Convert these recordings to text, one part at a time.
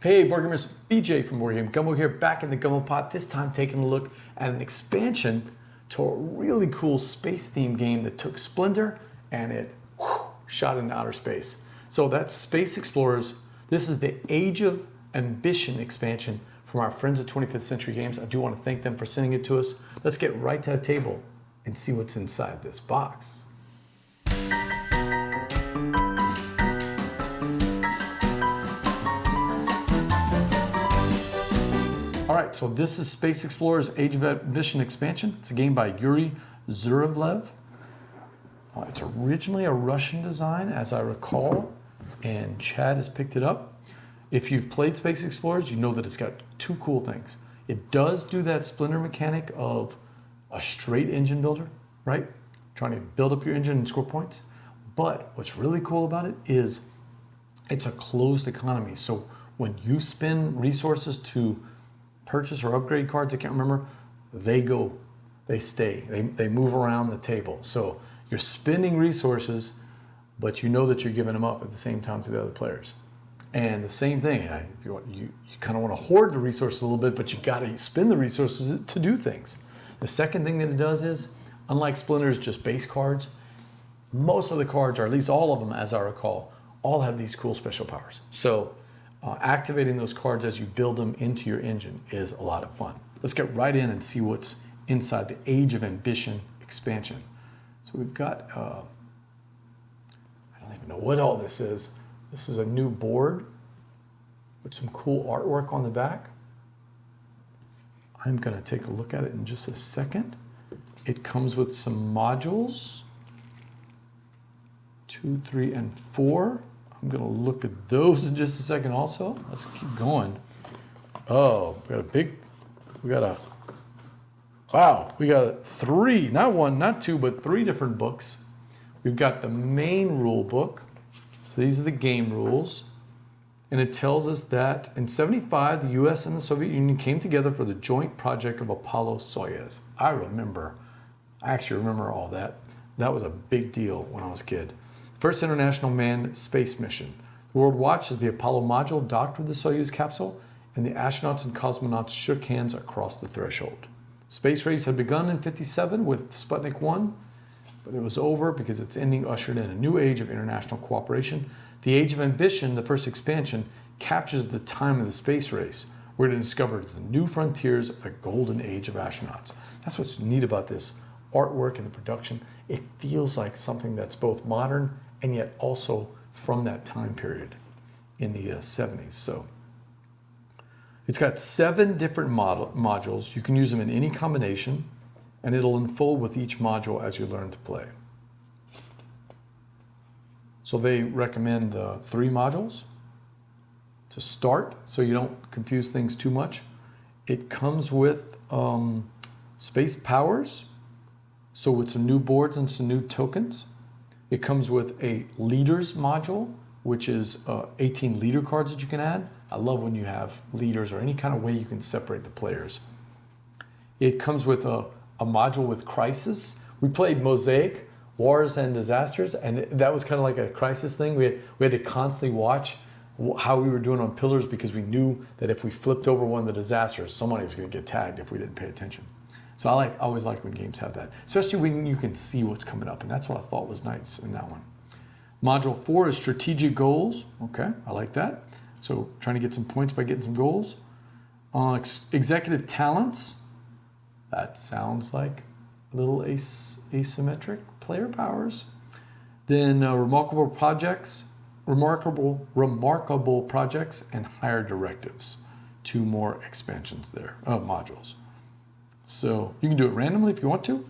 Hey, board gamers, BJ from Game Gumbo here, back in the Gumbo Pot, this time taking a look at an expansion to a really cool space-themed game that took Splendor and it shot into outer space. So that's Space Explorers. This is the Age of Ambition expansion from our friends at 25th Century Games. I do want to thank them for sending it to us. Let's get right to the table and see what's inside this box. All right, so this is Space Explorers Age of Ambition expansion. It's a game by Yuri Zurevlev. It's originally a Russian design, as I recall, and Chad has picked it up. If you've played Space Explorers, you know that it's got two cool things. It does do that Splendor mechanic of a straight engine builder, right? Trying to build up your engine and score points. But what's really cool about it is it's a closed economy. So when you spend resources to purchase or upgrade cards, I can't remember, they stay, they move around the table. So you're spending resources, but you know that you're giving them up at the same time to the other players. And the same thing, if you kind of want to hoard the resources a little bit, but you got to spend the resources to do things. The second thing that it does is, unlike Splinter's just base cards, most of the cards, or at least all of them as I recall, all have these cool special powers. So activating those cards as you build them into your engine is a lot of fun. Let's get right in and see what's inside the Age of Ambition expansion. So we've got, I don't even know what all this is. This is a new board with some cool artwork on the back. I'm going to take a look at it in just a second. It comes with some modules, 2, 3, and 4. I'm going to look at those in just a second also. Let's keep going. Oh, we got 3, not 1, not 2, but 3 different books. We've got the main rule book. So these are the game rules. And it tells us that in 1975, the US and the Soviet Union came together for the joint project of Apollo-Soyuz. I actually remember all that. That was a big deal when I was a kid. First international manned space mission. The world watched as the Apollo module docked with the Soyuz capsule, and the astronauts and cosmonauts shook hands across the threshold. The space race had begun in 1957 with Sputnik 1, but it was over because its ending ushered in a new age of international cooperation. The Age of Ambition, the first expansion, captures the time of the space race, where it discovered the new frontiers of the Golden Age of Astronauts. That's what's neat about this artwork and the production. It feels like something that's both modern and yet also from that time period in the 70s. So it's got 7 different modules. You can use them in any combination, and it'll unfold with each module as you learn to play. So they recommend 3 modules to start so you don't confuse things too much. It comes with space powers, so with some new boards and some new tokens. It comes with a leaders module, which is 18 leader cards that you can add. I love when you have leaders or any kind of way you can separate the players. It comes with a module with crisis. We played Mosaic, Wars and Disasters, and that was kind of like a crisis thing. We had to constantly watch how we were doing on pillars because we knew that if we flipped over one of the disasters, somebody was going to get tagged if we didn't pay attention. So I always like when games have that, especially when you can see what's coming up, and that's what I thought was nice in that one. Module 4 is strategic goals. Okay, I like that. So trying to get some points by getting some goals. Executive talents. That sounds like a little asymmetric player powers. Then remarkable projects, remarkable projects, and higher directives. 2 more expansions there, modules. So you can do it randomly if you want to.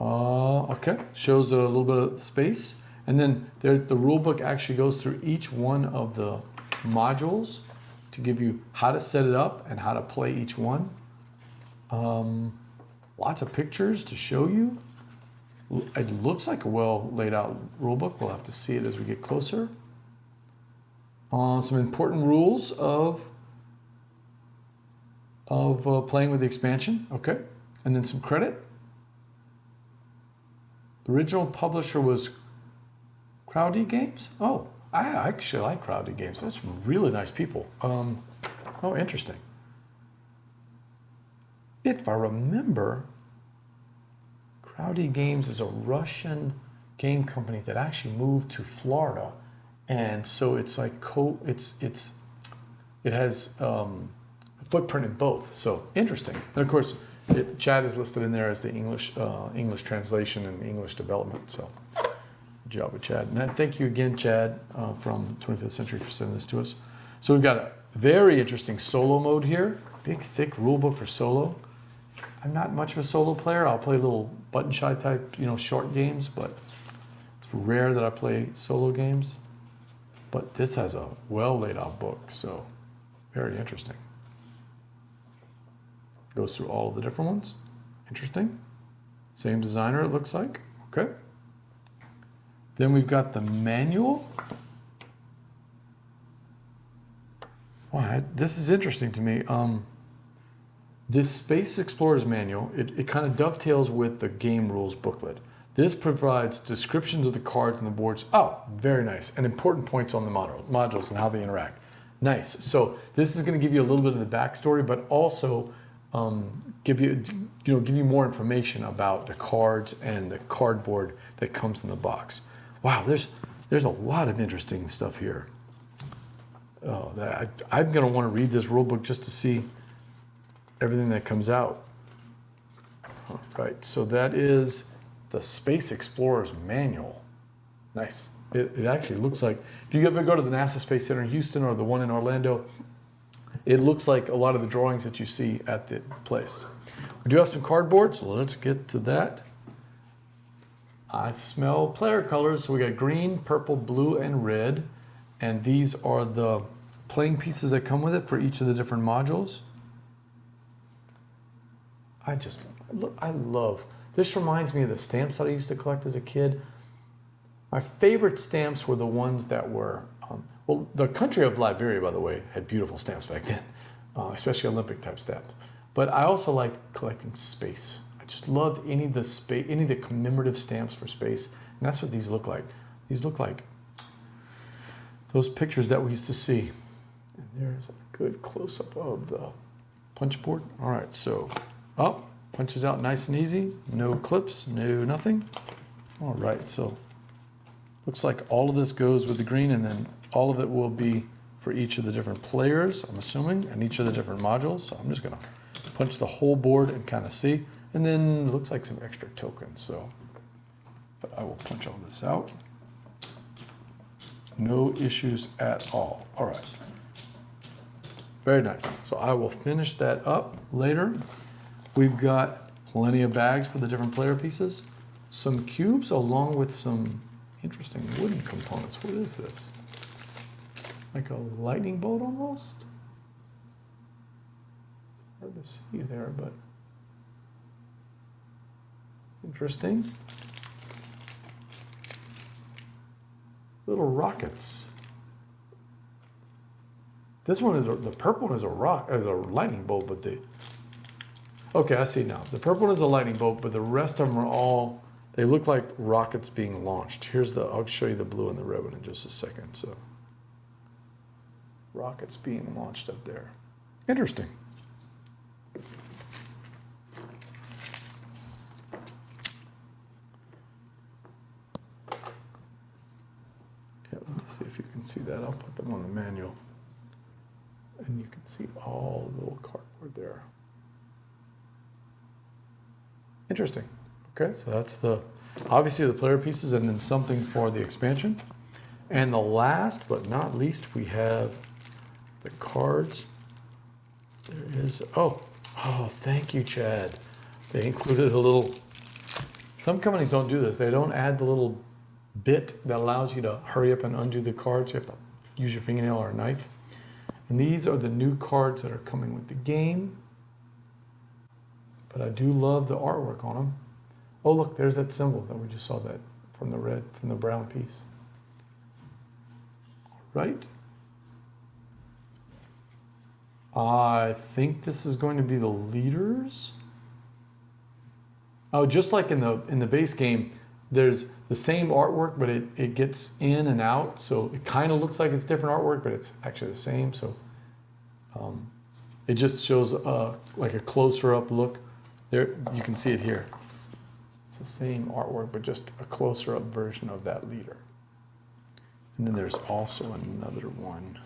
Okay, shows a little bit of space. And then the rule book actually goes through each one of the modules to give you how to set it up and how to play each one. Lots of pictures to show you. It looks like a well laid out rule book. We'll have to see it as we get closer. Some important rules of playing with the expansion. Okay, and then some credit. The original publisher was Crowdy Games. Oh, I actually like crowded games. That's really nice people. Oh, interesting. If I remember, Crowdy Games is a Russian game company that actually moved to Florida, and so it's like it has a footprint in both. So interesting. And of course, Chad is listed in there as the English translation and English development. So good job with Chad. And thank you again, Chad, from 25th Century for sending this to us. So we've got a very interesting solo mode here. Big, thick rule book for solo. I'm not much of a solo player. I'll play little button shy type, short games, but it's rare that I play solo games. But this has a well laid out book, so very interesting. Goes through all of the different ones. Interesting. Same designer, it looks like. Okay. Then we've got the manual. Wow, this is interesting to me. This Space Explorer's Manual, it kind of dovetails with the game rules booklet. This provides descriptions of the cards and the boards. Oh, very nice. And important points on the modules and how they interact. Nice. So this is going to give you a little bit of the backstory, but also give you more information about the cards and the cardboard that comes in the box. Wow, there's a lot of interesting stuff here. I'm going to want to read this rule book just to see everything that comes out. All right, so that is the Space Explorer's Manual. Nice. It actually looks like, if you ever go to the NASA Space Center in Houston or the one in Orlando, it looks like a lot of the drawings that you see at the place. We do have some cardboard, so let's get to that. I smell player colors, so we got green, purple, blue, and red. And these are the playing pieces that come with it for each of the different modules. I love, this reminds me of the stamps that I used to collect as a kid. My favorite stamps were the ones that were, well, the country of Liberia, by the way, had beautiful stamps back then, especially Olympic type stamps. But I also liked collecting space. I just loved any of the commemorative stamps for space, and that's what these look like. These look like those pictures that we used to see. And there's a good close-up of the punch board. All right, so punches out nice and easy. No clips, no nothing. All right, so looks like all of this goes with the green, and then all of it will be for each of the different players, I'm assuming, and each of the different modules. So I'm just gonna punch the whole board and kind of see. And then it looks like some extra tokens, so I will punch all this out. No issues at all. All right. Very nice. So I will finish that up later. We've got plenty of bags for the different player pieces. Some cubes along with some interesting wooden components. What is this? Like a lightning bolt almost? It's hard to see there, but interesting. Little rockets. This one is the purple one is a lightning bolt, but okay, I see now. The purple one is a lightning bolt, but the rest of them are all, they look like rockets being launched. I'll show you the blue and the red one in just a second. So rockets being launched up there. Interesting. Yeah, let me see if you can see that. I'll put them on the manual. And you can see all the little cardboard there. Interesting. Okay, so that's obviously the player pieces and then something for the expansion. And the last but not least, we have the cards. There is, oh, thank you, Chad. They included a little, some companies don't do this. They don't add the little bit that allows you to hurry up and undo the cards. You have to use your fingernail or a knife. And these are the new cards that are coming with the game. But I do love the artwork on them. Oh, look, there's that symbol that we just saw that from the brown piece. All right. I think this is going to be the leaders. Oh, just like in the base game, there's the same artwork, but it gets in and out. So it kind of looks like it's different artwork, but it's actually the same. So it just shows like a closer up look. There, you can see it here. It's the same artwork, but just a closer up version of that leader. And then there's also another one,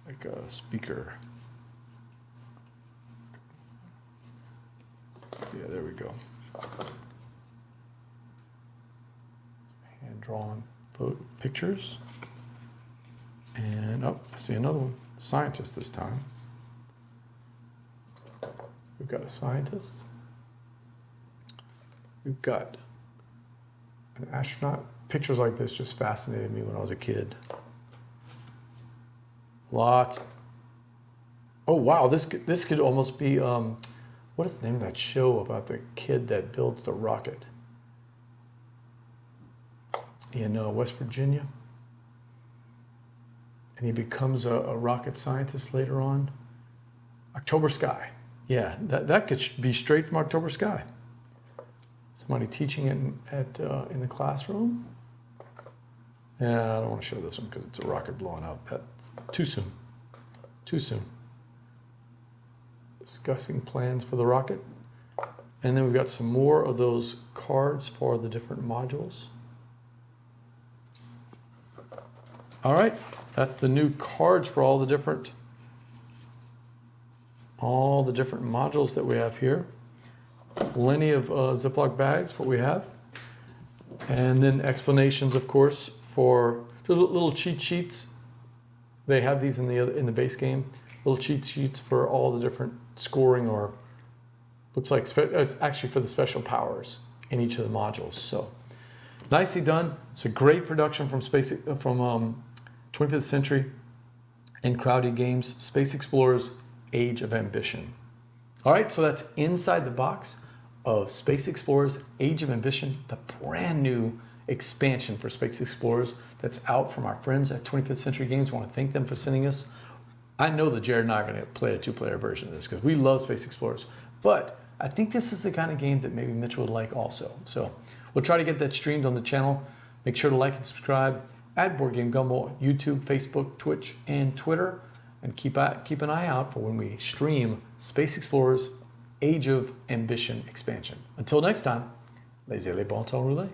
like a speaker. Yeah, there we go. Hand-drawn pictures. And I see another one. Scientist this time. We've got a scientist. We've got an astronaut. Pictures like this just fascinated me when I was a kid. Lots. Oh wow, this could almost be what is the name of that show about the kid that builds the rocket in West Virginia? And he becomes a rocket scientist later on. October Sky. Yeah, that could be straight from October Sky. Somebody teaching it in the classroom. Yeah, I don't want to show this one because it's a rocket blowing up. That's too soon. Too soon. Discussing plans for the rocket. And then we've got some more of those cards for the different modules. All right, that's the new cards for all the different modules that we have here. Plenty of Ziploc bags, what we have. And then explanations, of course, for just little cheat sheets. They have these in the base game. Little cheat sheets for all the different scoring, or looks like it's actually for the special powers in each of the modules. So nicely done. It's a great production from 25th Century and Crowdy Games, Space Explorers: Age of Ambition. All right, so that's inside the box of Space Explorers: Age of Ambition, the brand new expansion for Space Explorers that's out from our friends at 25th Century Games. We want to thank them for sending us. I know that Jared and I are going to play a 2-player version of this because we love Space Explorers, but I think this is the kind of game that maybe Mitchell would like also. So we'll try to get that streamed on the channel. Make sure to like and subscribe at Board Game Gumbo on YouTube, Facebook, Twitch, and Twitter. And keep an eye out for when we stream Space Explorers: Age of Ambition expansion. Until next time, laissez les bons temps rouler.